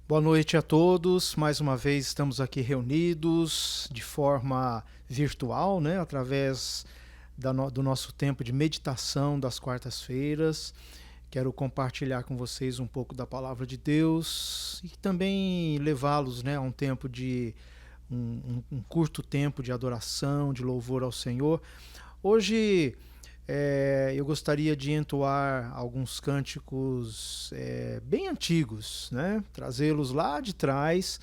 Boa noite a todos. Mais uma vez estamos aqui reunidos de forma virtual, né? Através do nosso tempo de meditação das quartas-feiras. Quero compartilhar com vocês um pouco da palavra de Deus e também levá-los, né, a um tempo de um curto tempo de adoração, de louvor ao Senhor. Hoje eu gostaria de entoar alguns cânticos bem antigos, né? Trazê-los lá de trás,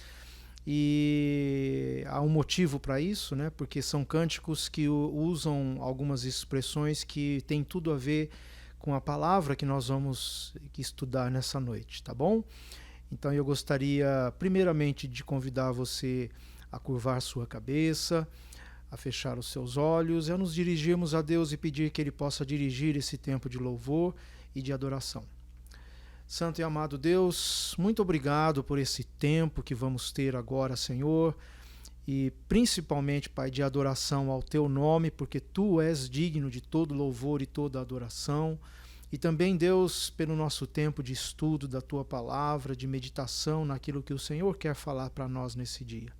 e há um motivo para isso, né? Porque são cânticos que usam algumas expressões que têm tudo a ver com a palavra que nós vamos estudar nessa noite, tá bom? Então eu gostaria primeiramente de convidar você a curvar sua cabeça, a fechar os seus olhos e a nos dirigirmos a Deus e pedir que Ele possa dirigir esse tempo de louvor e de adoração. Santo e amado Deus, muito obrigado por esse tempo que vamos ter agora, Senhor, e principalmente, Pai, de adoração ao Teu nome, porque Tu és digno de todo louvor e toda adoração. E também, Deus, pelo nosso tempo de estudo da Tua palavra, de meditação naquilo que o Senhor quer falar para nós nesse dia.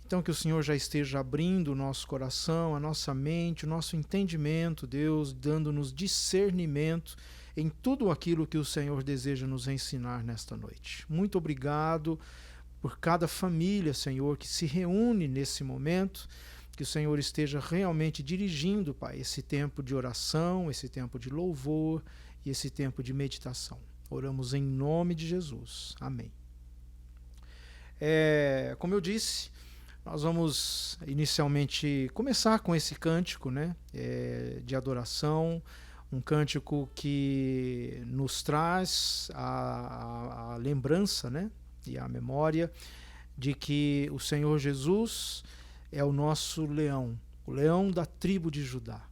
Então que o Senhor já esteja abrindo o nosso coração, a nossa mente, o nosso entendimento, Deus, dando-nos discernimento em tudo aquilo que o Senhor deseja nos ensinar nesta noite. Muito obrigado por cada família, Senhor, que se reúne nesse momento, que o Senhor esteja realmente dirigindo, Pai, esse tempo de oração, esse tempo de louvor e esse tempo de meditação. Oramos em nome de Jesus. Amém. Como eu disse, nós vamos inicialmente começar com esse cântico, né, de adoração, um cântico que nos traz a lembrança, né, e a memória de que o Senhor Jesus é o nosso leão, o leão da tribo de Judá.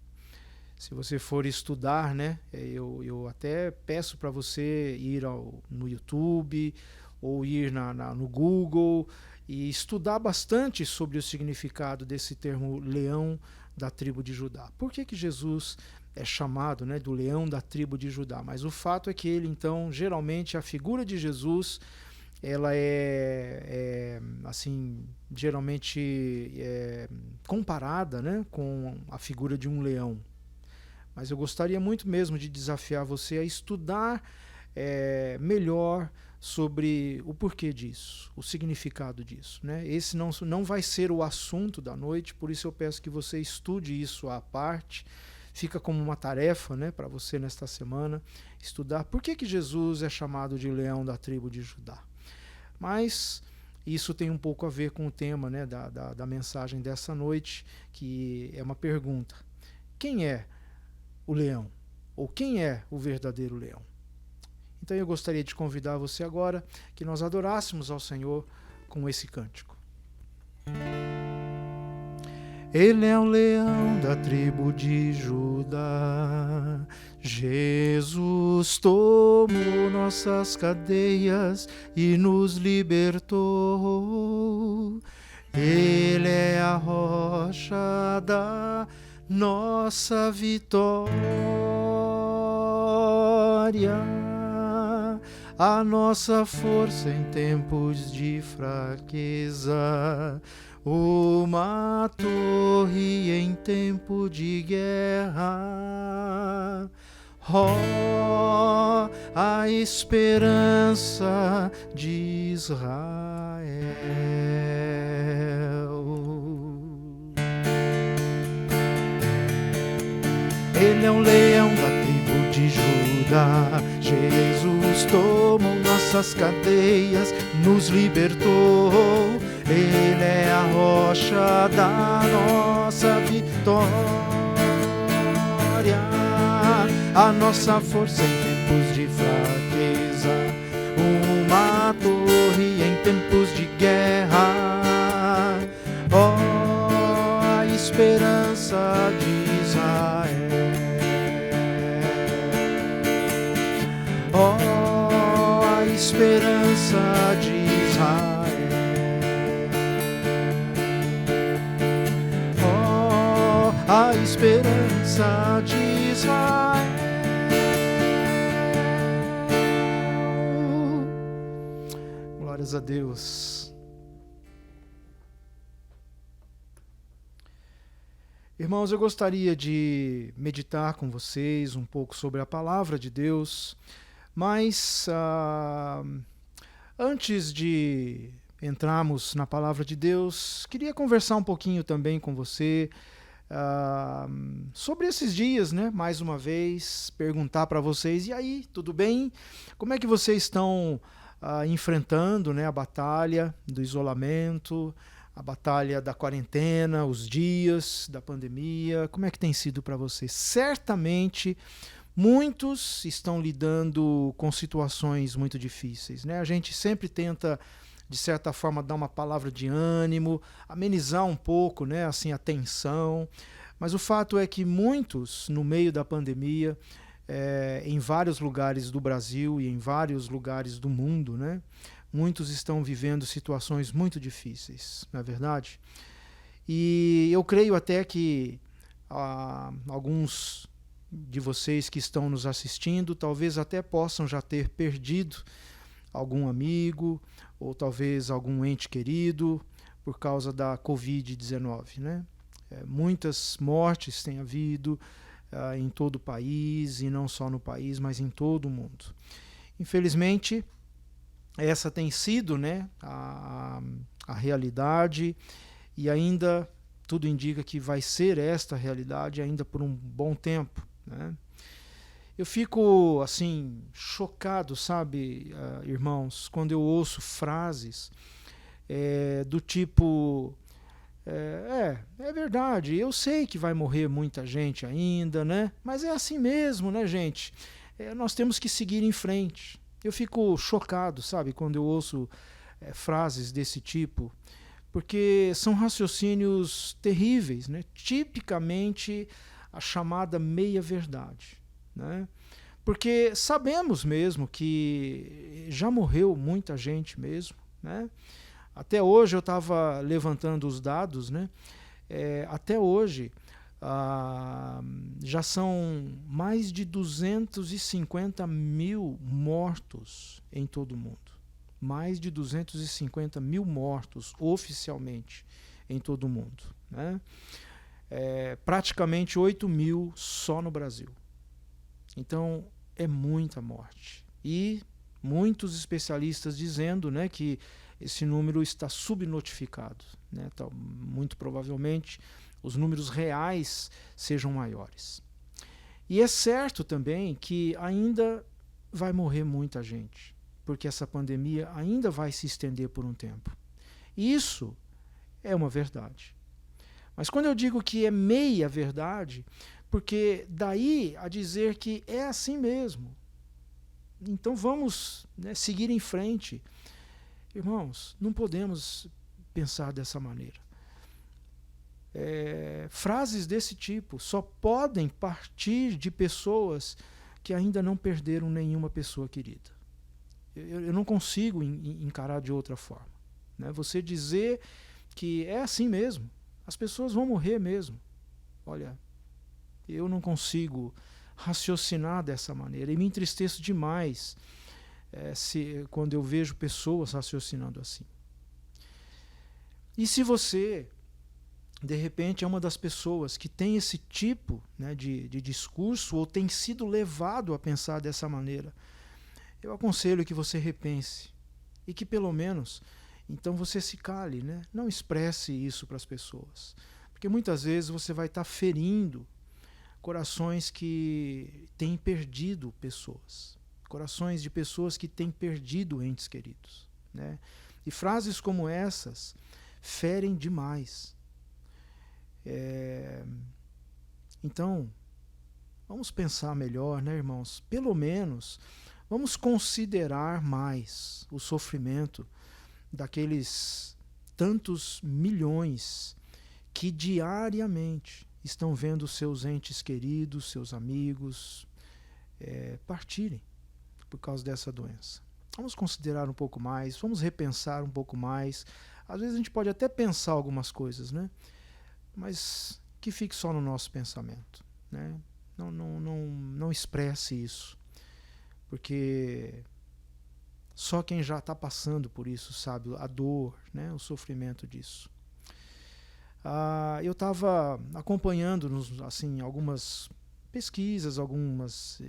Se você for estudar, né, eu até peço para você ir no YouTube ou ir no Google e estudar bastante sobre o significado desse termo leão da tribo de Judá. Por que Jesus é chamado, né, do leão da tribo de Judá? Mas o fato é que ele, então, geralmente a figura de Jesus, ela assim, geralmente comparada, né, com a figura de um leão. Mas eu gostaria muito mesmo de desafiar você a estudar melhor sobre o porquê disso, o significado disso, né? Esse não vai ser o assunto da noite, por isso eu peço que você estude isso à parte. Fica como uma tarefa, né, para você nesta semana, estudar por que Jesus é chamado de leão da tribo de Judá. Mas isso tem um pouco a ver com o tema, né, da mensagem dessa noite, que é uma pergunta: quem é o leão? Ou quem é o verdadeiro leão? Então eu gostaria de convidar você agora que nós adorássemos ao Senhor com esse cântico. Ele é o leão da tribo de Judá. Jesus tomou nossas cadeias e nos libertou. Ele é a rocha da nossa vitória, a nossa força em tempos de fraqueza, uma torre em tempo de guerra. Oh, a esperança de Israel. Ele é um leão da tribo de Judá. Jesus tomou nossas cadeias, nos libertou. Ele é a rocha da nossa vitória, a nossa força em tempos de fraqueza, uma torre em tempos de guerra. Oh, a esperança de Israel. Oh, a esperança de Israel. Oh, a esperança de Israel. Glórias a Deus. Irmãos, eu gostaria de meditar com vocês um pouco sobre a palavra de Deus, mas antes de entrarmos na palavra de Deus, queria conversar um pouquinho também com você sobre esses dias, né? Mais uma vez, perguntar para vocês, e aí, tudo bem? Como é que vocês estão enfrentando, né, a batalha do isolamento, a batalha da quarentena, os dias da pandemia? Como é que tem sido para vocês? Certamente muitos estão lidando com situações muito difíceis, né? A gente sempre tenta, de certa forma, dar uma palavra de ânimo, amenizar um pouco, né, assim, a tensão, mas o fato é que muitos, no meio da pandemia, em vários lugares do Brasil e em vários lugares do mundo, né, muitos estão vivendo situações muito difíceis, não é verdade? E eu creio até que alguns de vocês que estão nos assistindo talvez até possam já ter perdido algum amigo ou talvez algum ente querido por causa da Covid-19, né? Muitas mortes têm havido em todo o país, e não só no país, mas em todo o mundo. Infelizmente, essa tem sido, né, a realidade, e ainda tudo indica que vai ser esta realidade ainda por um bom tempo, né? Eu fico assim chocado, sabe, irmãos, quando eu ouço frases do tipo é verdade, eu sei que vai morrer muita gente ainda, né? Mas é assim mesmo, né, gente? Nós temos que seguir em frente. Eu fico chocado, sabe, quando eu ouço frases desse tipo, porque são raciocínios terríveis, né? Tipicamente a chamada meia-verdade, né? Porque sabemos mesmo que já morreu muita gente mesmo, né? Até hoje eu estava levantando os dados, né? Até hoje já são mais de 250 mil mortos em todo o mundo. Mais de 250 mil mortos oficialmente em todo o mundo, né? Praticamente 8 mil só no Brasil. Então é muita morte. E muitos especialistas dizendo, né, que esse número está subnotificado, né? Então, muito provavelmente os números reais sejam maiores. E é certo também que ainda vai morrer muita gente, porque essa pandemia ainda vai se estender por um tempo. Isso é uma verdade. Mas quando eu digo que é meia verdade, porque daí a dizer que é assim mesmo. Então vamos, né, seguir em frente. Irmãos, não podemos pensar dessa maneira. Frases desse tipo só podem partir de pessoas que ainda não perderam nenhuma pessoa querida. Eu não consigo encarar de outra forma, né? Você dizer que é assim mesmo, as pessoas vão morrer mesmo. Olha, eu não consigo raciocinar dessa maneira e me entristeço demais quando eu vejo pessoas raciocinando assim. E se você, de repente, é uma das pessoas que tem esse tipo, né, de discurso ou tem sido levado a pensar dessa maneira, eu aconselho que você repense e que pelo menos então você se cale, né? Não expresse isso para as pessoas, porque muitas vezes você vai estar ferindo corações que têm perdido pessoas, corações de pessoas que têm perdido entes queridos, né? E frases como essas ferem demais. Então, vamos pensar melhor, né, irmãos? Pelo menos, vamos considerar mais o sofrimento daqueles tantos milhões que diariamente estão vendo seus entes queridos, seus amigos, partirem por causa dessa doença. Vamos considerar um pouco mais, vamos repensar um pouco mais. Às vezes a gente pode até pensar algumas coisas, né? Mas que fique só no nosso pensamento, né? Não expresse isso, porque Só quem já está passando por isso sabe a dor, né, o sofrimento disso. Eu estava acompanhando assim, algumas pesquisas, algumas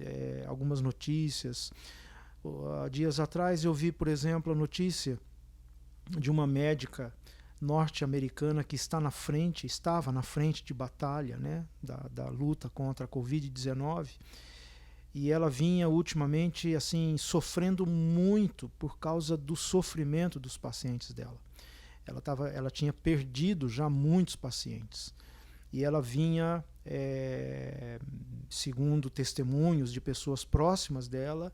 notícias. Dias atrás eu vi, por exemplo, a notícia de uma médica norte-americana que estava na frente de batalha, né, da luta contra a Covid-19, e ela vinha ultimamente assim sofrendo muito por causa do sofrimento dos pacientes dela. Ela tinha perdido já muitos pacientes e ela vinha, segundo testemunhos de pessoas próximas dela,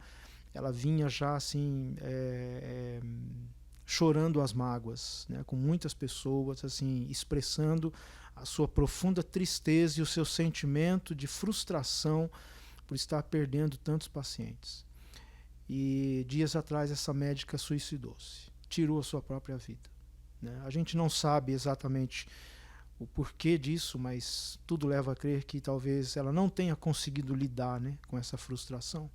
ela vinha já assim chorando as mágoas, né, com muitas pessoas assim expressando a sua profunda tristeza e o seu sentimento de frustração por estar perdendo tantos pacientes. E dias atrás essa médica suicidou-se, tirou a sua própria vida, né? A gente não sabe exatamente o porquê disso, mas tudo leva a crer que talvez ela não tenha conseguido lidar, né, com essa frustração.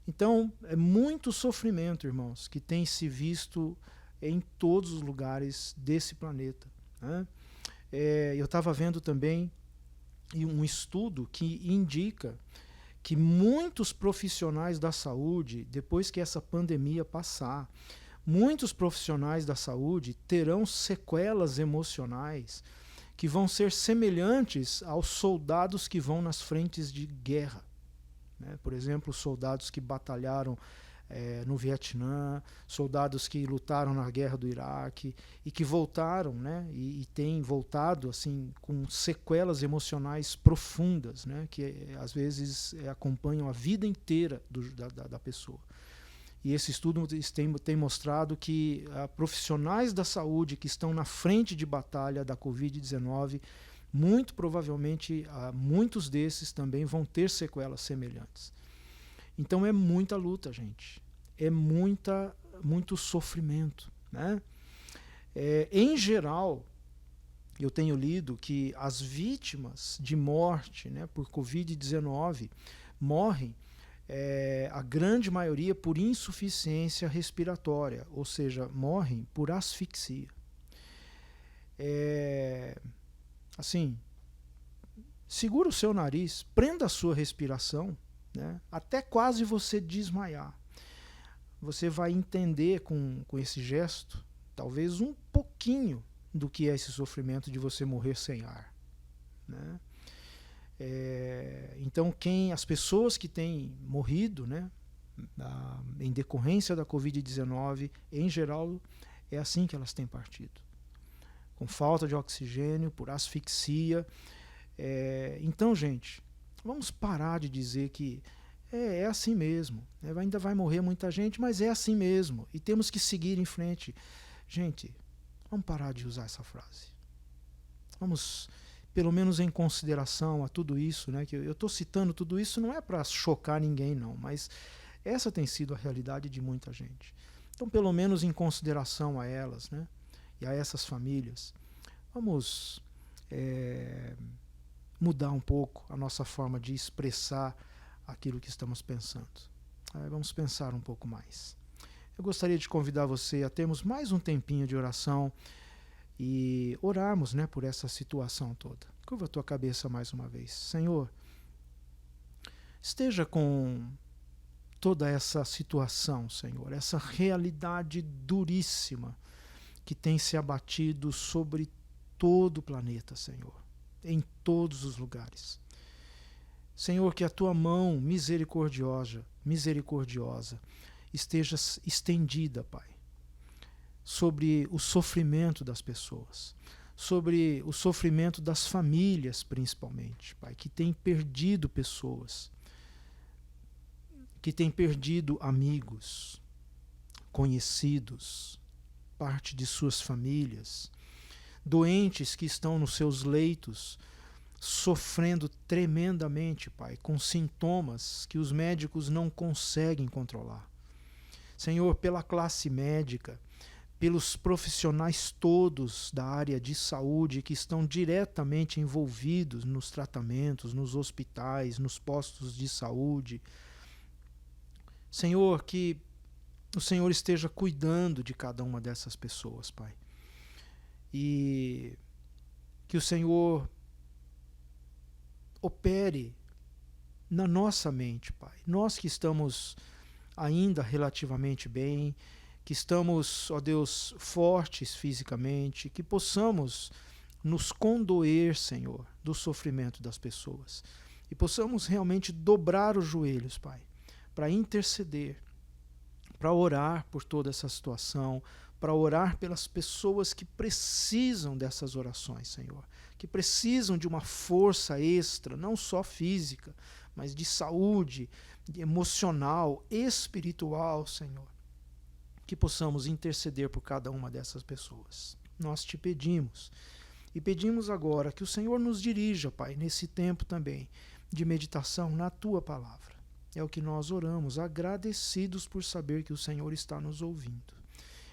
Então, é muito sofrimento, irmãos, que tem se visto em todos os lugares desse planeta, né? Eu estava vendo também um estudo que indica que muitos profissionais da saúde, depois que essa pandemia passar, muitos profissionais da saúde terão sequelas emocionais que vão ser semelhantes aos soldados que vão nas frentes de guerra, né? Por exemplo, soldados que batalharam no Vietnã, soldados que lutaram na guerra do Iraque e que voltaram, né, e têm voltado assim com sequelas emocionais profundas, né, que às vezes acompanham a vida inteira da pessoa. E esse estudo tem mostrado que profissionais da saúde que estão na frente de batalha da Covid-19, muito provavelmente muitos desses também vão ter sequelas semelhantes. Então é muita luta, gente. É muito sofrimento, né? Em geral, eu tenho lido que as vítimas de morte, né, por Covid-19 morrem, a grande maioria, por insuficiência respiratória, ou seja, morrem por asfixia. Assim, segura o seu nariz, prenda a sua respiração, né, até quase você desmaiar. Você vai entender com esse gesto, talvez um pouquinho do que é esse sofrimento de você morrer sem ar, né? Então, as pessoas que têm morrido, né, em decorrência da Covid-19, em geral, é assim que elas têm partido, com falta de oxigênio, por asfixia. Então, gente, vamos parar de dizer que é assim mesmo, ainda vai morrer muita gente, mas é assim mesmo, e temos que seguir em frente. Gente, vamos parar de usar essa frase. Vamos, pelo menos em consideração a tudo isso, né, que eu estou citando tudo isso, não é para chocar ninguém, não, mas essa tem sido a realidade de muita gente. Então, pelo menos em consideração a elas, né, e a essas famílias, vamos mudar um pouco a nossa forma de expressar aquilo que estamos pensando. Vamos pensar um pouco mais. Eu gostaria de convidar você a termos mais um tempinho de oração e orarmos, né, por essa situação toda. Curva a tua cabeça mais uma vez. Senhor, esteja com toda essa situação, Senhor, essa realidade duríssima que tem se abatido sobre todo o planeta, Senhor, em todos os lugares. Senhor, que a tua mão misericordiosa esteja estendida, Pai, sobre o sofrimento das pessoas, sobre o sofrimento das famílias, principalmente, Pai, que têm perdido pessoas, que têm perdido amigos, conhecidos, parte de suas famílias, doentes que estão nos seus leitos, sofrendo tremendamente, Pai, com sintomas que os médicos não conseguem controlar. Senhor, pela classe médica, pelos profissionais todos da área de saúde que estão diretamente envolvidos nos tratamentos, nos hospitais, nos postos de saúde. Senhor, que o Senhor esteja cuidando de cada uma dessas pessoas, Pai. E que o Senhor opere na nossa mente, Pai. Nós que estamos ainda relativamente bem, que estamos, ó Deus, fortes fisicamente, que possamos nos condoer, Senhor, do sofrimento das pessoas. E possamos realmente dobrar os joelhos, Pai, para interceder, para orar por toda essa situação, para orar pelas pessoas que precisam dessas orações, Senhor, que precisam de uma força extra, não só física, mas de saúde, de emocional, espiritual, Senhor, que possamos interceder por cada uma dessas pessoas. Nós te pedimos e pedimos agora que o Senhor nos dirija, Pai, nesse tempo também de meditação na Tua Palavra. É o que nós oramos, agradecidos por saber que o Senhor está nos ouvindo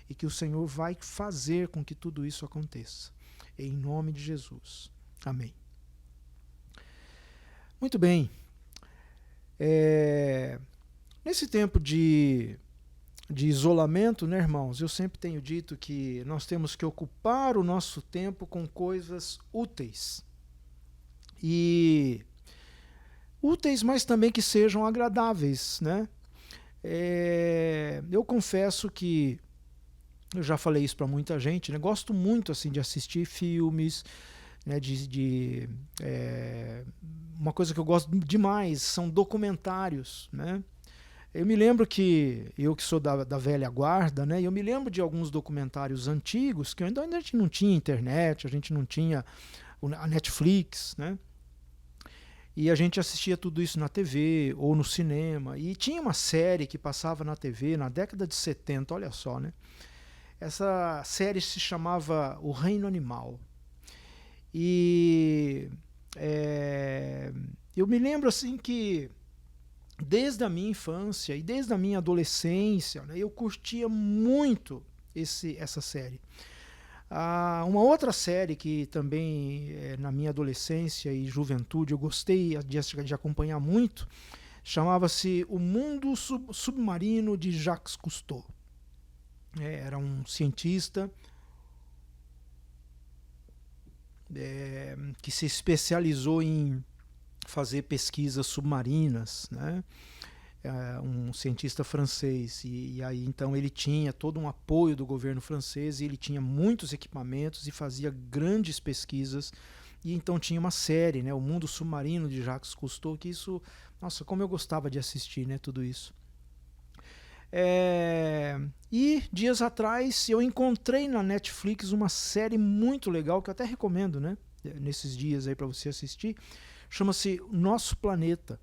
e que o Senhor vai fazer com que tudo isso aconteça. Em nome de Jesus. Amém. Muito bem. Nesse tempo de isolamento, né, irmãos, eu sempre tenho dito que nós temos que ocupar o nosso tempo com coisas úteis. E úteis, mas também que sejam agradáveis, né? Eu confesso que eu já falei isso para muita gente, né? Gosto muito assim de assistir filmes, né? Uma coisa que eu gosto demais são documentários, né? Eu me lembro que eu que sou da velha guarda, né? Eu me lembro de alguns documentários antigos que ainda a gente não tinha internet, a gente não tinha a Netflix, né? E a gente assistia tudo isso na TV ou no cinema. E tinha uma série que passava na TV na década de 70, olha só, né? Essa série se chamava O Reino Animal. E eu me lembro assim que desde a minha infância e desde a minha adolescência, né, eu curtia muito essa série. Uma outra série que também na minha adolescência e juventude eu gostei de acompanhar muito, chamava-se O Mundo Submarino de Jacques Cousteau. Era um cientista que se especializou em fazer pesquisas submarinas, né? Um cientista francês, e aí então ele tinha todo um apoio do governo francês, e ele tinha muitos equipamentos e fazia grandes pesquisas, e então tinha uma série, né, O Mundo Submarino de Jacques Cousteau, que isso, nossa, como eu gostava de assistir, né, tudo isso. E dias atrás eu encontrei na Netflix uma série muito legal, que eu até recomendo, né, nesses dias aí para você assistir, chama-se Nosso Planeta.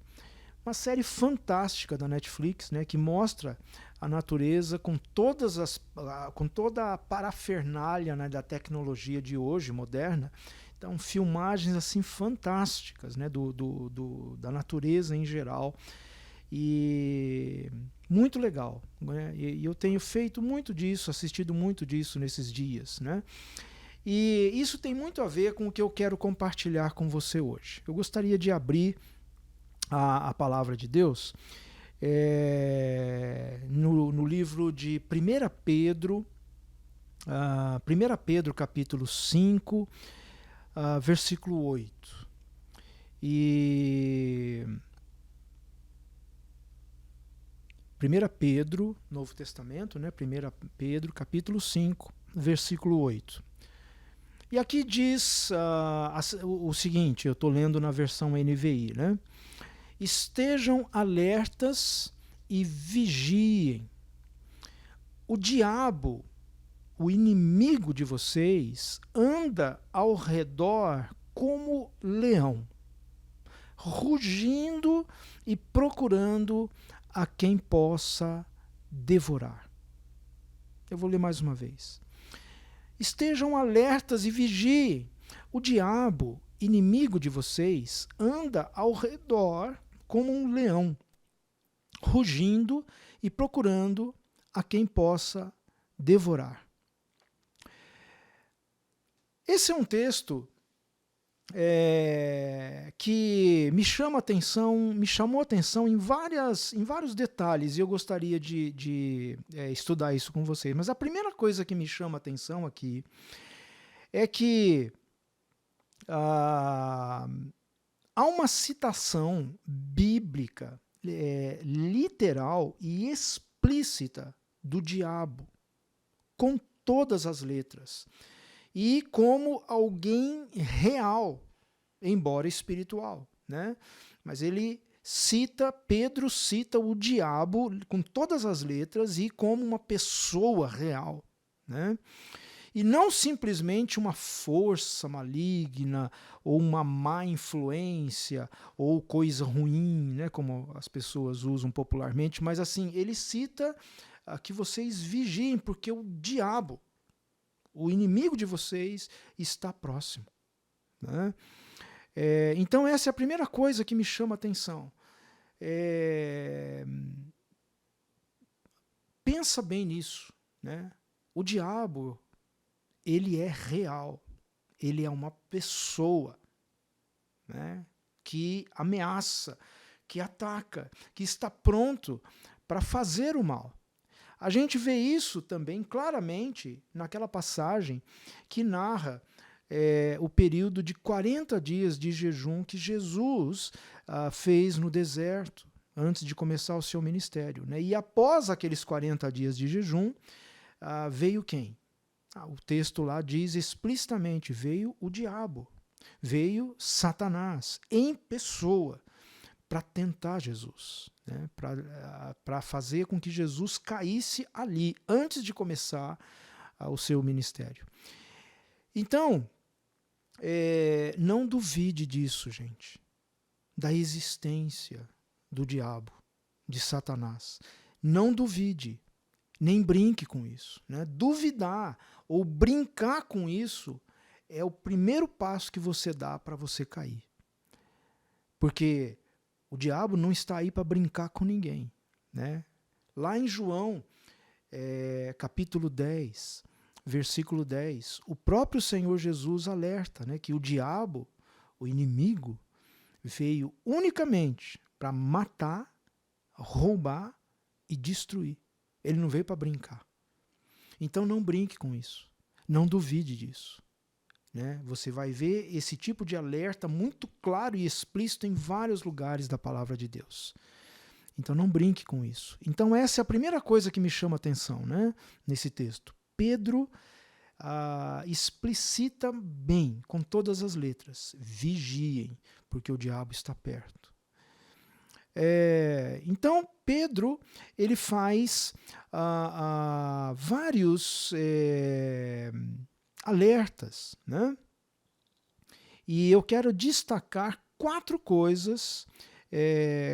Uma série fantástica da Netflix, né, que mostra a natureza com toda a parafernália, né, da tecnologia de hoje, moderna. Então, filmagens assim fantásticas, né, da natureza em geral. E muito legal, né? E eu tenho feito muito disso, assistido muito disso nesses dias, né? E isso tem muito a ver com o que eu quero compartilhar com você hoje. Eu gostaria de abrir a palavra de Deus no livro de 1 Pedro, 1 Pedro capítulo 5, versículo 8. E 1 Pedro, Novo Testamento, né? 1 Pedro capítulo 5, versículo 8. E aqui diz o seguinte, eu estou lendo na versão NVI, né? Estejam alertas e vigiem. O diabo, o inimigo de vocês, anda ao redor como leão, rugindo e procurando a quem possa devorar. Eu vou ler mais uma vez. Estejam alertas e vigiem. O diabo, inimigo de vocês, anda ao redor como um leão, rugindo e procurando a quem possa devorar. Esse é um texto que me chamou atenção em vários detalhes, e eu gostaria de estudar isso com vocês. Mas a primeira coisa que me chama atenção aqui é que há uma citação bíblica literal e explícita do diabo, com todas as letras, e como alguém real, embora espiritual, né? Mas Pedro cita o diabo com todas as letras e como uma pessoa real, né? E não simplesmente uma força maligna, ou uma má influência, ou coisa ruim, né, como as pessoas usam popularmente, mas assim, ele cita que vocês vigiem, porque o diabo, o inimigo de vocês, está próximo, né? Então essa é a primeira coisa que me chama a atenção. Pensa bem nisso, né? O diabo, ele é real, ele é uma pessoa, né, que ameaça, que ataca, que está pronto para fazer o mal. A gente vê isso também claramente naquela passagem que narra o período de 40 dias de jejum que Jesus fez no deserto, antes de começar o seu ministério, né? E após aqueles 40 dias de jejum, veio quem? O texto lá diz explicitamente, veio o diabo, veio Satanás em pessoa para tentar Jesus, né? Para fazer com que Jesus caísse ali, antes de começar o seu ministério. Então, não duvide disso, gente, da existência do diabo, de Satanás. Não duvide, nem brinque com isso, né? Duvidar ou brincar com isso é o primeiro passo que você dá para você cair. Porque o diabo não está aí para brincar com ninguém, né? Lá em João, capítulo 10, versículo 10, o próprio Senhor Jesus alerta, né, que o diabo, o inimigo, veio unicamente para matar, roubar e destruir. Ele não veio para brincar. Então não brinque com isso. Não duvide disso, né? Você vai ver esse tipo de alerta muito claro e explícito em vários lugares da palavra de Deus. Então não brinque com isso. Então essa é a primeira coisa que me chama a atenção, né, nesse texto. Pedro explicita bem, com todas as letras, vigiem, porque o diabo está perto. Então Pedro ele faz vários alertas, né? E eu quero destacar 4 coisas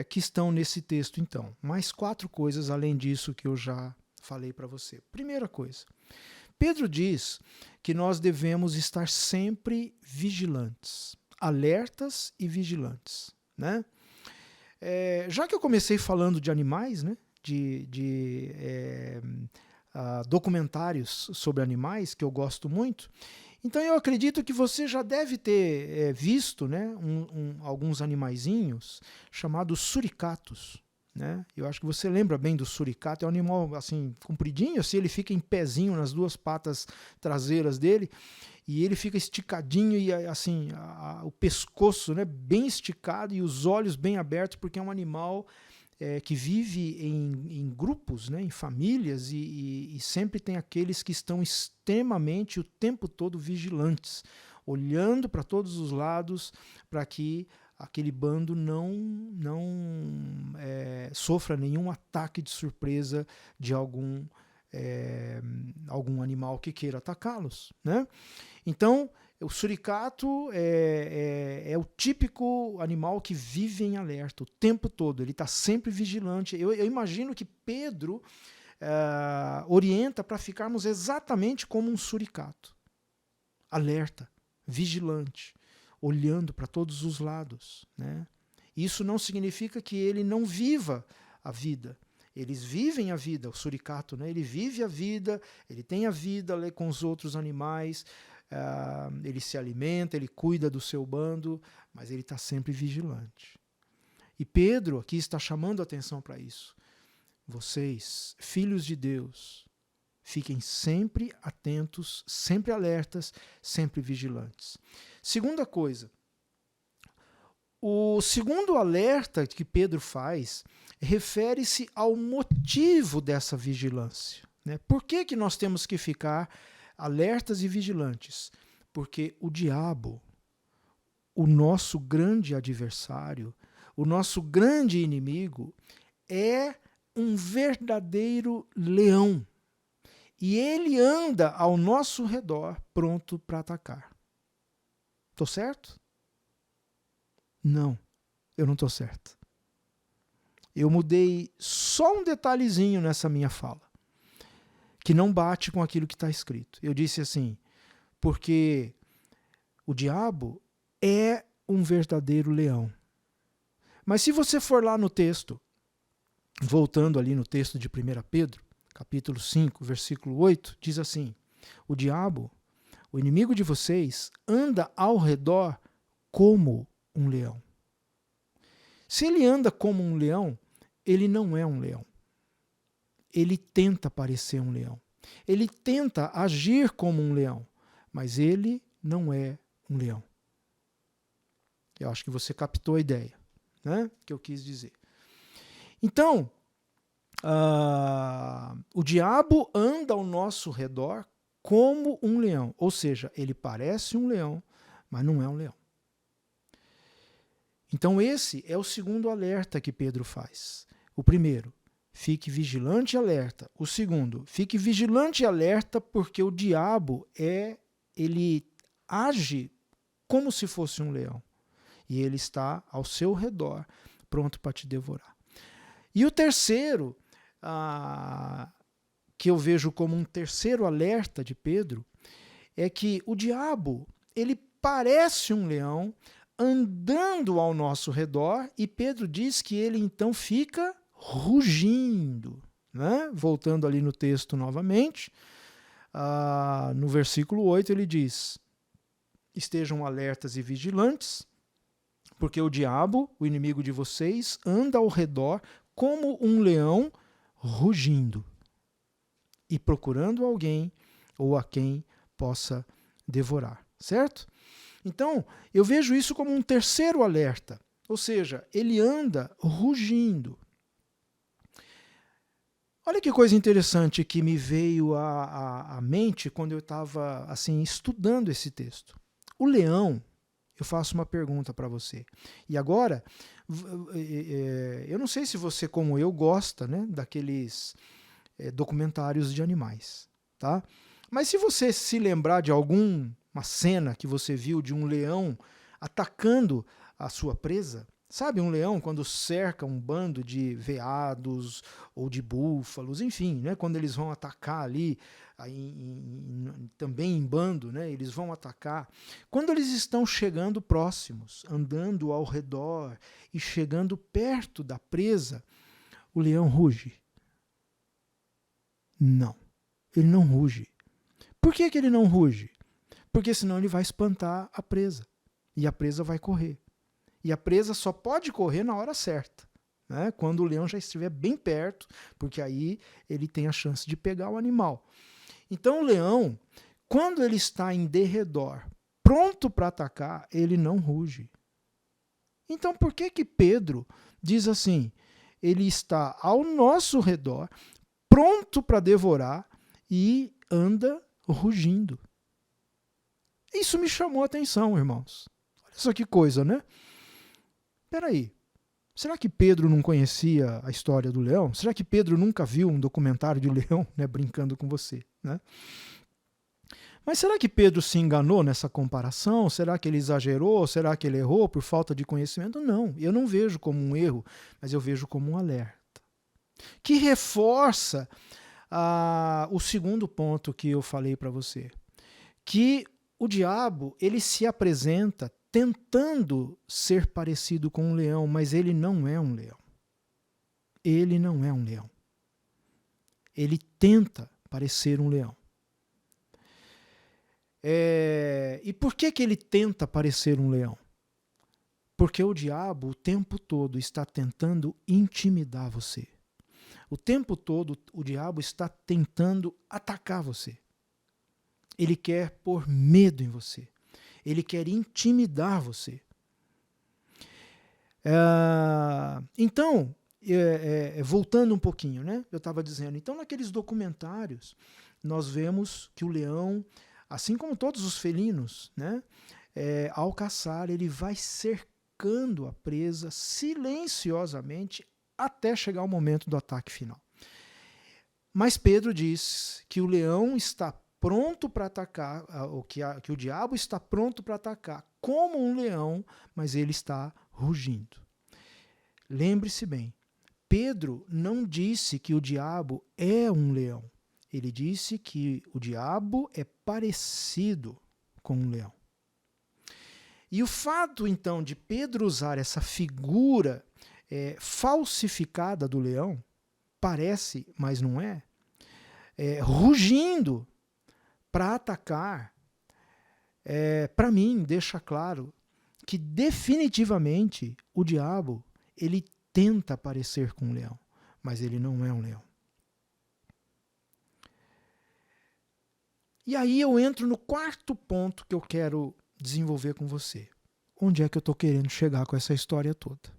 que estão nesse texto, então. Mais 4 coisas além disso que eu já falei para você. Primeira coisa, Pedro diz que nós devemos estar sempre vigilantes, alertas e vigilantes, né? Já que eu comecei falando de animais, né, de documentários sobre animais, que eu gosto muito, então eu acredito que você já deve ter visto, né, alguns animaizinhos chamados suricatos, né? Eu acho que você lembra bem do suricato. É um animal assim compridinho, assim, ele fica em pezinho nas 2 patas traseiras dele, e ele fica esticadinho e assim o pescoço, né, bem esticado e os olhos bem abertos, porque é um animal que vive em grupos, né, em famílias, e sempre tem aqueles que estão extremamente o tempo todo vigilantes, olhando para todos os lados para que aquele bando não sofra nenhum ataque de surpresa de algum animal que queira atacá-los, né? Então, o suricato é o típico animal que vive em alerta o tempo todo, ele está sempre vigilante. Eu imagino que Pedro orienta para ficarmos exatamente como um suricato, alerta, vigilante, olhando para todos os lados, né? Isso não significa que ele não viva a vida. Eles vivem a vida, o suricato, né? Ele vive a vida, ele tem a vida com os outros animais, ele se alimenta, ele cuida do seu bando, mas ele está sempre vigilante. E Pedro aqui está chamando a atenção para isso. Vocês, filhos de Deus, fiquem sempre atentos, sempre alertas, sempre vigilantes. Segunda coisa, o segundo alerta que Pedro faz refere-se ao motivo dessa vigilância, né? Por que nós temos que ficar alertas e vigilantes? Porque o diabo, o nosso grande adversário, o nosso grande inimigo, é um verdadeiro leão. E ele anda ao nosso redor pronto para atacar. Estou certo? Não, eu não estou certo. Eu mudei só um detalhezinho nessa minha fala, que não bate com aquilo que está escrito. Eu disse assim, porque o diabo é um verdadeiro leão. Mas se você for lá no texto, voltando ali no texto de 1 Pedro, capítulo 5, versículo 8, diz assim, o diabo, o inimigo de vocês, anda ao redor como um leão. Se ele anda como um leão, ele não é um leão. Ele tenta parecer um leão. Ele tenta agir como um leão, mas ele não é um leão. Eu acho que você captou a ideia, né, que eu quis dizer. Então, o diabo anda ao nosso redor como um leão, ou seja, ele parece um leão, mas não é um leão. Então esse é o segundo alerta que Pedro faz. O primeiro, fique vigilante e alerta. O segundo, fique vigilante e alerta porque o diabo ele age como se fosse um leão. E ele está ao seu redor, pronto para te devorar. E o terceiro, que eu vejo como um terceiro alerta de Pedro, é que o diabo, ele parece um leão andando ao nosso redor, e Pedro diz que ele então fica rugindo, né? Voltando ali no texto novamente, no versículo 8 ele diz, estejam alertas e vigilantes, porque o diabo, o inimigo de vocês, anda ao redor como um leão rugindo e procurando alguém ou a quem possa devorar, certo? Então, eu vejo isso como um terceiro alerta, ou seja, ele anda rugindo. Olha que coisa interessante que me veio à mente quando eu estava assim, estudando esse texto. O leão, eu faço uma pergunta para você. E agora, eu não sei se você, como eu, gosta, né, daqueles documentários de animais, tá? Mas se você se lembrar de alguma cena que você viu de um leão atacando a sua presa, sabe, um leão quando cerca um bando de veados ou de búfalos, enfim, né, quando eles vão atacar ali, também em bando, né, eles vão atacar. Quando eles estão chegando próximos, andando ao redor e chegando perto da presa, o leão ruge? Não, ele não ruge. Por que ele não ruge? Porque senão ele vai espantar a presa. E a presa vai correr. E a presa só pode correr na hora certa, né? Quando o leão já estiver bem perto, porque aí ele tem a chance de pegar o animal. Então o leão, quando ele está em derredor, pronto para atacar, ele não ruge. Então por que Pedro diz assim, ele está ao nosso redor, pronto para devorar e anda rugindo? Isso me chamou a atenção, irmãos. Olha só que coisa, né? Peraí, será que Pedro não conhecia a história do leão? Será que Pedro nunca viu um documentário de leão, né, brincando com você, né? Mas será que Pedro se enganou nessa comparação? Será que ele exagerou? Será que ele errou por falta de conhecimento? Não, eu não vejo como um erro, mas eu vejo como um alerta, que reforça o segundo ponto que eu falei para você, que o diabo, ele se apresenta tentando ser parecido com um leão, mas ele não é um leão. Ele não é um leão. Ele tenta parecer um leão. E por que ele tenta parecer um leão? Porque o diabo o tempo todo está tentando intimidar você. O tempo todo o diabo está tentando atacar você. Ele quer pôr medo em você. Ele quer intimidar você. Então, voltando um pouquinho, né? Eu estava dizendo, então naqueles documentários nós vemos que o leão, assim como todos os felinos, né? Ao caçar, ele vai cercando a presa silenciosamente até chegar o momento do ataque final. Mas Pedro diz que o leão está pronto para atacar, que o diabo está pronto para atacar como um leão, mas ele está rugindo. Lembre-se bem, Pedro não disse que o diabo é um leão. Ele disse que o diabo é parecido com um leão. E o fato, então, de Pedro usar essa figura falsificada do leão, parece, mas não é, rugindo para atacar, para mim, deixa claro que definitivamente o diabo, ele tenta parecer com um leão, mas ele não é um leão. E aí eu entro no quarto ponto que eu quero desenvolver com você. Onde é que eu estou querendo chegar com essa história toda?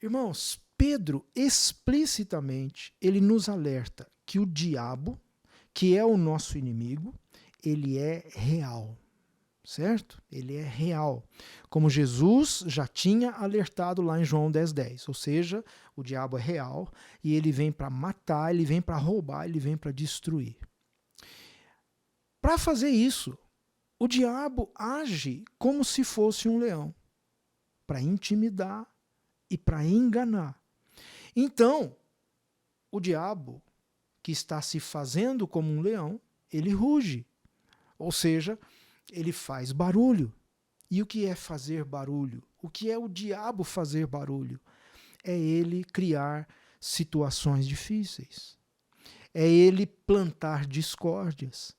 Irmãos, Pedro explicitamente ele nos alerta que o diabo, que é o nosso inimigo, ele é real, certo? Ele é real. Como Jesus já tinha alertado lá em João 10:10, ou seja, o diabo é real e ele vem para matar, ele vem para roubar, ele vem para destruir. Para fazer isso, o diabo age como se fosse um leão, para intimidar e para enganar. Então, o diabo, que está se fazendo como um leão, ele ruge. Ou seja, ele faz barulho. E o que é fazer barulho? O que é o diabo fazer barulho? É ele criar situações difíceis. É ele plantar discórdias.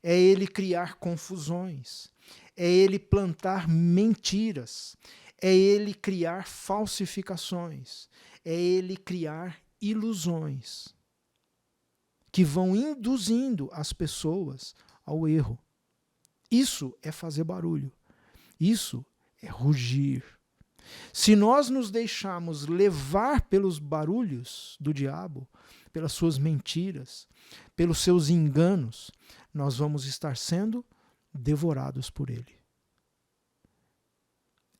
É ele criar confusões. É ele plantar mentiras. É ele criar falsificações. É ele criar ilusões que vão induzindo as pessoas ao erro. Isso é fazer barulho. Isso é rugir. Se nós nos deixarmos levar pelos barulhos do diabo, pelas suas mentiras, pelos seus enganos, nós vamos estar sendo devorados por ele.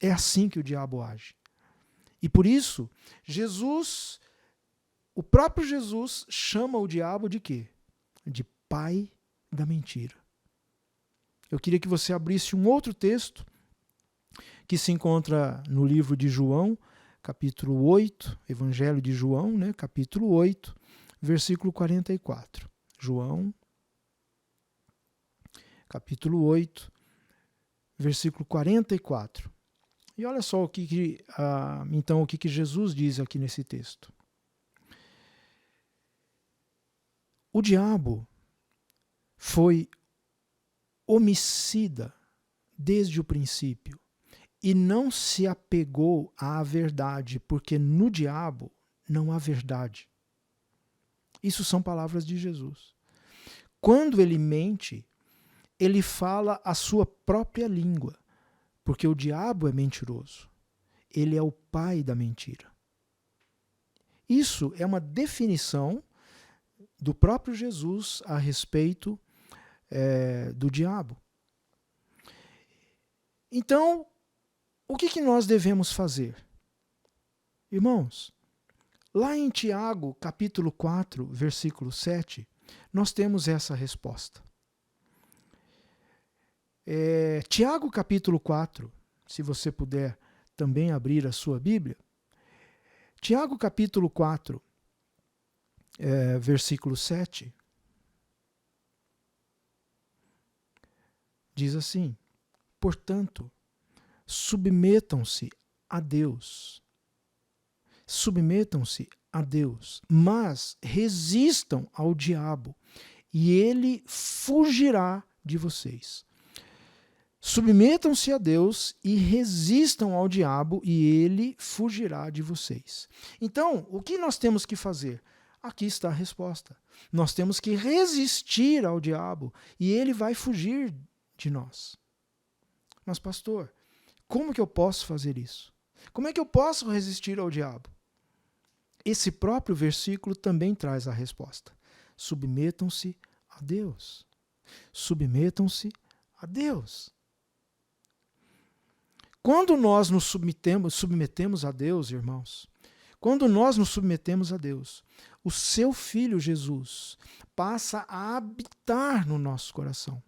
É assim que o diabo age. E por isso, o próprio Jesus chama o diabo de quê? De pai da mentira. Eu queria que você abrisse um outro texto que se encontra no livro de João, capítulo 8, Evangelho de João, né, capítulo 8, versículo 44. João, capítulo 8, versículo 44. E olha só o que Jesus diz aqui nesse texto. O diabo foi homicida desde o princípio e não se apegou à verdade, porque no diabo não há verdade. Isso são palavras de Jesus. Quando ele mente, ele fala a sua própria língua, porque o diabo é mentiroso. Ele é o pai da mentira. Isso é uma definição do próprio Jesus a respeito do diabo. Então, o que nós devemos fazer? Irmãos, lá em Tiago, capítulo 4, versículo 7, nós temos essa resposta. Tiago, capítulo 4, se você puder também abrir a sua Bíblia. Tiago, capítulo 4, versículo 7, diz assim: portanto, submetam-se a Deus. Submetam-se a Deus, mas resistam ao diabo, e ele fugirá de vocês. Submetam-se a Deus e resistam ao diabo, e ele fugirá de vocês. Então, o que nós temos que fazer? Aqui está a resposta. Nós temos que resistir ao diabo, e ele vai fugir de nós. Mas, pastor, como que eu posso fazer isso? Como é que eu posso resistir ao diabo? Esse próprio versículo também traz a resposta. Submetam-se a Deus. Submetam-se a Deus. Quando nós nos submetemos a Deus, irmãos, quando nós nos submetemos a Deus, o seu Filho Jesus passa a habitar no nosso coração.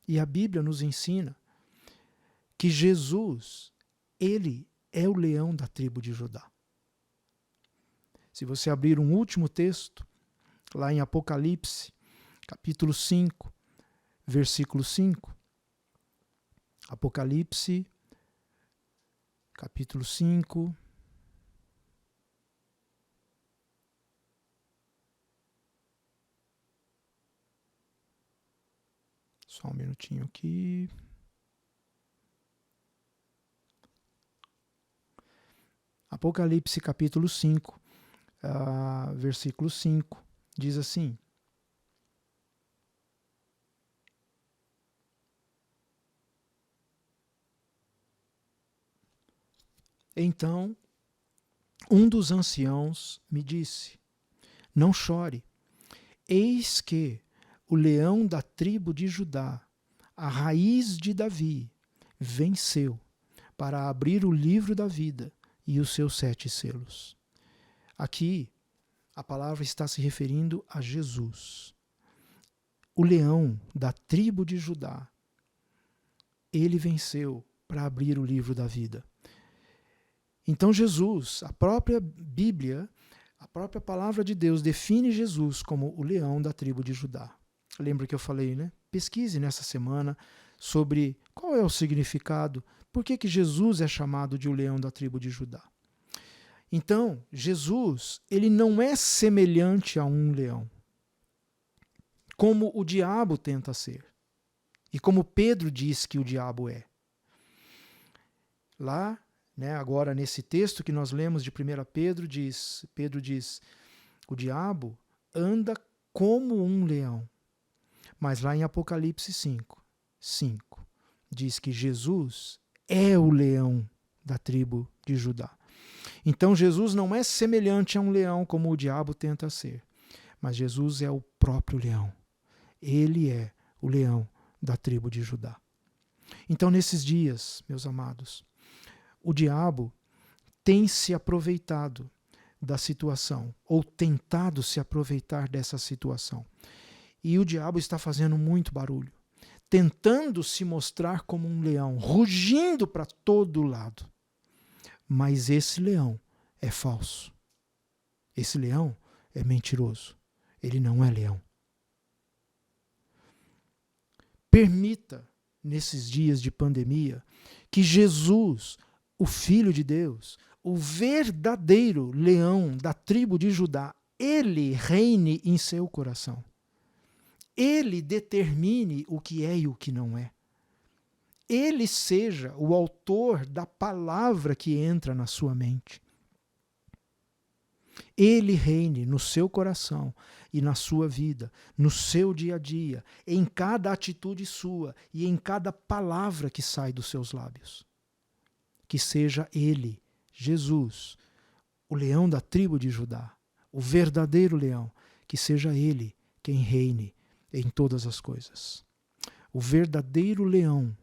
E a Bíblia nos ensina que Jesus, ele é o leão da tribo de Judá. Se você abrir um último texto, lá em Apocalipse, capítulo 5, versículo 5. Apocalipse, capítulo 5. Só um minutinho aqui. Apocalipse, capítulo 5, versículo 5, diz assim: Então, um dos anciãos me disse: Não chore, eis que o leão da tribo de Judá, a raiz de Davi, venceu para abrir o livro da vida e os seus 7 selos. Aqui, a palavra está se referindo a Jesus. O leão da tribo de Judá, ele venceu para abrir o livro da vida. Então Jesus, a própria Bíblia, a própria palavra de Deus define Jesus como o leão da tribo de Judá. Lembra que eu falei, né? Pesquise nessa semana sobre qual é o significado, por que Jesus é chamado de o leão da tribo de Judá. Então, Jesus, ele não é semelhante a um leão, como o diabo tenta ser, e como Pedro diz que o diabo é. Lá, né, agora nesse texto que nós lemos de 1 Pedro diz, o diabo anda como um leão. Mas lá em Apocalipse 5, diz que Jesus é o leão da tribo de Judá. Então Jesus não é semelhante a um leão como o diabo tenta ser, mas Jesus é o próprio leão. Ele é o leão da tribo de Judá. Então nesses dias, meus amados, o diabo tem se aproveitado da situação, ou tentado se aproveitar dessa situação. E o diabo está fazendo muito barulho, tentando se mostrar como um leão, rugindo para todo lado. Mas esse leão é falso. Esse leão é mentiroso. Ele não é leão. Permita, nesses dias de pandemia, que Jesus, o Filho de Deus, o verdadeiro leão da tribo de Judá, ele reine em seu coração. Ele determine o que é e o que não é. Ele seja o autor da palavra que entra na sua mente. Ele reine no seu coração e na sua vida, no seu dia a dia, em cada atitude sua e em cada palavra que sai dos seus lábios. Que seja ele, Jesus, o leão da tribo de Judá, o verdadeiro leão, que seja ele quem reine em todas as coisas. O verdadeiro leão,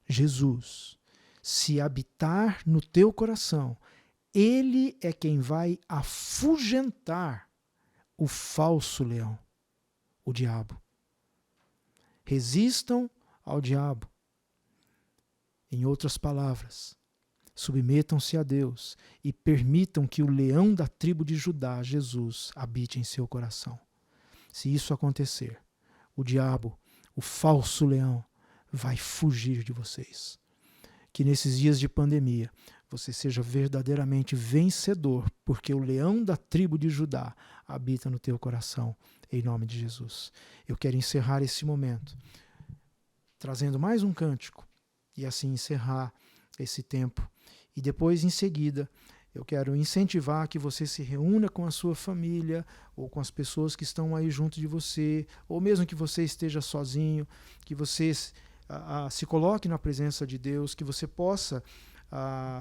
Jesus, se habitar no teu coração, ele é quem vai afugentar o falso leão, o diabo. Resistam ao diabo. Em outras palavras, submetam-se a Deus e permitam que o leão da tribo de Judá, Jesus, habite em seu coração. Se isso acontecer, o diabo, o falso leão, vai fugir de vocês. Que nesses dias de pandemia você seja verdadeiramente vencedor, porque o leão da tribo de Judá habita no teu coração, em nome de Jesus. Eu quero encerrar esse momento trazendo mais um cântico e assim encerrar esse tempo. E depois, em seguida, eu quero incentivar que você se reúna com a sua família ou com as pessoas que estão aí junto de você, ou mesmo que você esteja sozinho, que você se coloque na presença de Deus, que você possa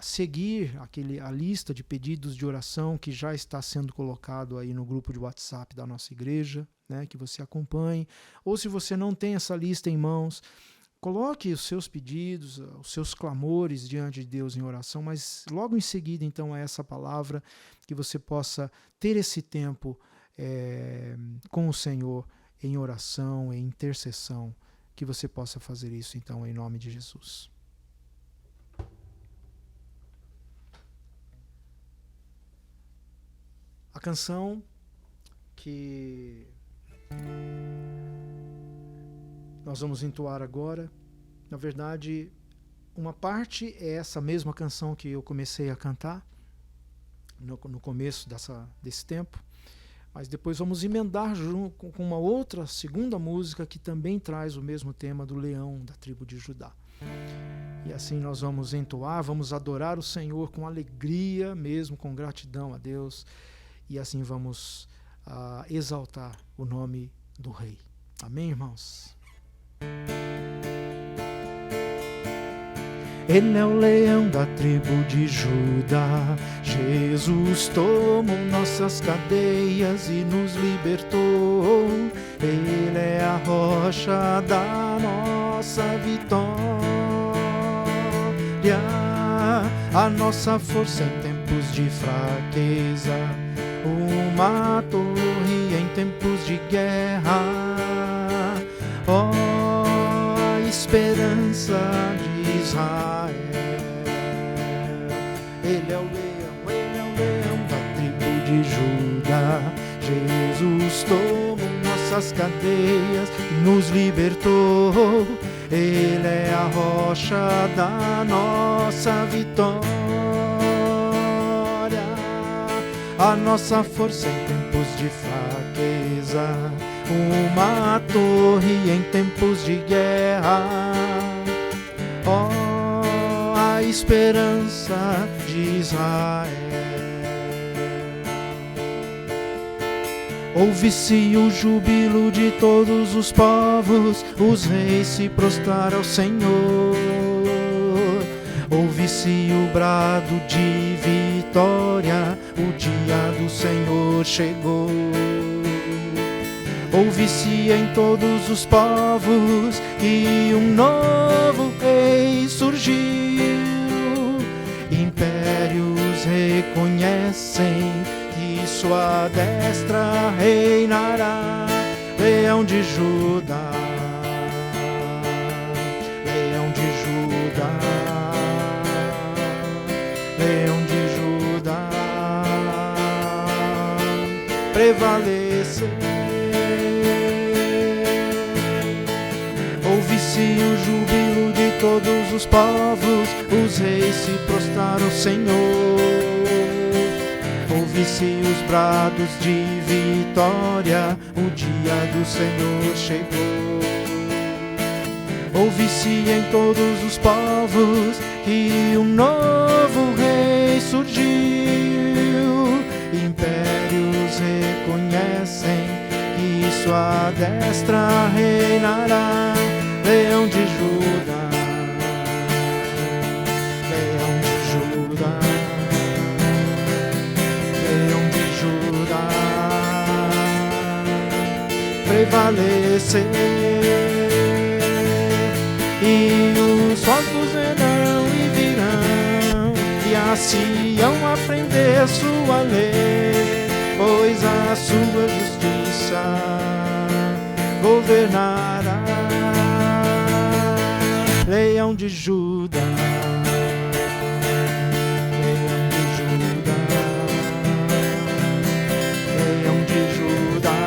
seguir a lista de pedidos de oração que já está sendo colocado aí no grupo de WhatsApp da nossa igreja, né, que você acompanhe. Ou se você não tem essa lista em mãos, coloque os seus pedidos, os seus clamores diante de Deus em oração, mas logo em seguida, então, a essa palavra, que você possa ter esse tempo com o Senhor em oração, em intercessão, que você possa fazer isso, então, em nome de Jesus. A canção que nós vamos entoar agora, na verdade, uma parte é essa mesma canção que eu comecei a cantar no começo desse tempo, mas depois vamos emendar junto com uma outra segunda música que também traz o mesmo tema do leão da tribo de Judá. E assim nós vamos entoar, vamos adorar o Senhor com alegria, mesmo com gratidão a Deus, e assim vamos exaltar o nome do Rei. Amém, irmãos? Ele é o leão da tribo de Judá. Jesus tomou nossas cadeias e nos libertou. Ele é a rocha da nossa vitória, a nossa força em tempos de fraqueza, uma torre em tempos de guerra. Oh, a esperança de Israel. Ele é o leão da tribo de Judá. Jesus tomou nossas cadeias e nos libertou. Ele é a rocha da nossa vitória, a nossa força em tempos de fraqueza, uma torre em tempos de guerra. Oh, a esperança de Israel. Ouve-se o júbilo de todos os povos, os reis se prostraram ao Senhor. Ouve-se o brado de vitória, o dia do Senhor chegou. Ouve-se em todos os povos que um novo rei surgiu. Impérios reconhecem que sua destra reinará. Leão de Judá, leão de Judá, leão de Judá, prevalecer. Ouve-se o júbilo de todos os povos, os reis se prostraram ao Senhor. Ouve-se os brados de vitória, o dia do Senhor chegou. Ouve-se em todos os povos que um novo rei surgiu. Impérios reconhecem que sua destra reinará. Leão de Judá, leão de Judá, leão de Judá, prevalecer. E os povos verão e virão, e a Sião aprender sua lei, pois a sua justiça governará. Leão de Judá, leão de Judá, leão de Judá,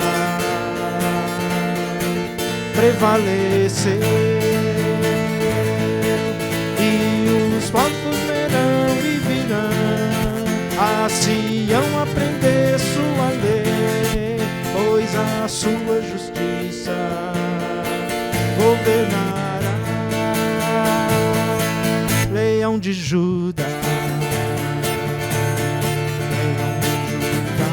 prevalecer. E os povos verão e virão, a Sião aprender sua lei, sua justiça governará. Leão de Judá, Leão de Judá,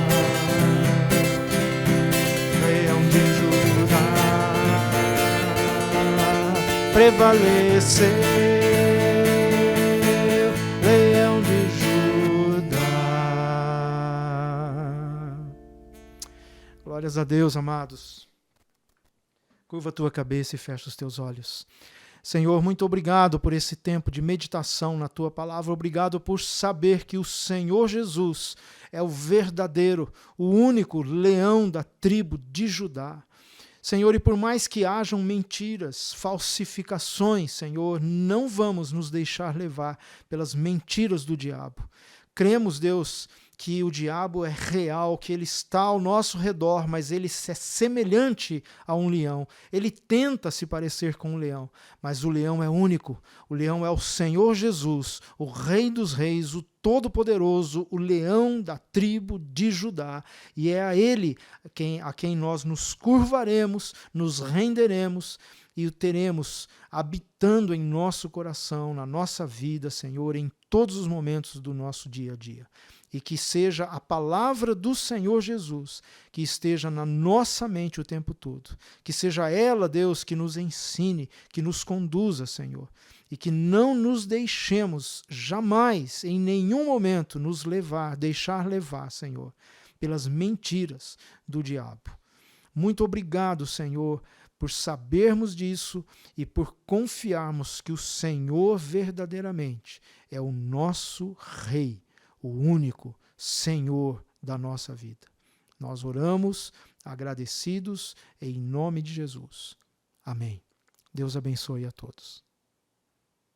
Leão de Judá, prevaleceu, Leão de Judá. Glórias a Deus, amados. Curva a tua cabeça e fecha os teus olhos. Senhor, muito obrigado por esse tempo de meditação na Tua Palavra. Obrigado por saber que o Senhor Jesus é o verdadeiro, o único leão da tribo de Judá. Senhor, e por mais que hajam mentiras, falsificações, Senhor, não vamos nos deixar levar pelas mentiras do diabo. Cremos, Deus, que o diabo é real, que ele está ao nosso redor, mas ele é semelhante a um leão. Ele tenta se parecer com um leão, mas o leão é único. O leão é o Senhor Jesus, o Rei dos Reis, o Todo-Poderoso, o leão da tribo de Judá. E é a ele a quem nós nos curvaremos, nos renderemos e o teremos habitando em nosso coração, na nossa vida, Senhor, em todos os momentos do nosso dia a dia. E que seja a palavra do Senhor Jesus que esteja na nossa mente o tempo todo. Que seja ela, Deus, que nos ensine, que nos conduza, Senhor. E que não nos deixemos jamais, em nenhum momento, deixar levar, Senhor, pelas mentiras do diabo. Muito obrigado, Senhor, por sabermos disso e por confiarmos que o Senhor verdadeiramente é o nosso Rei, o único Senhor da nossa vida. Nós oramos agradecidos em nome de Jesus. Amém. Deus abençoe a todos.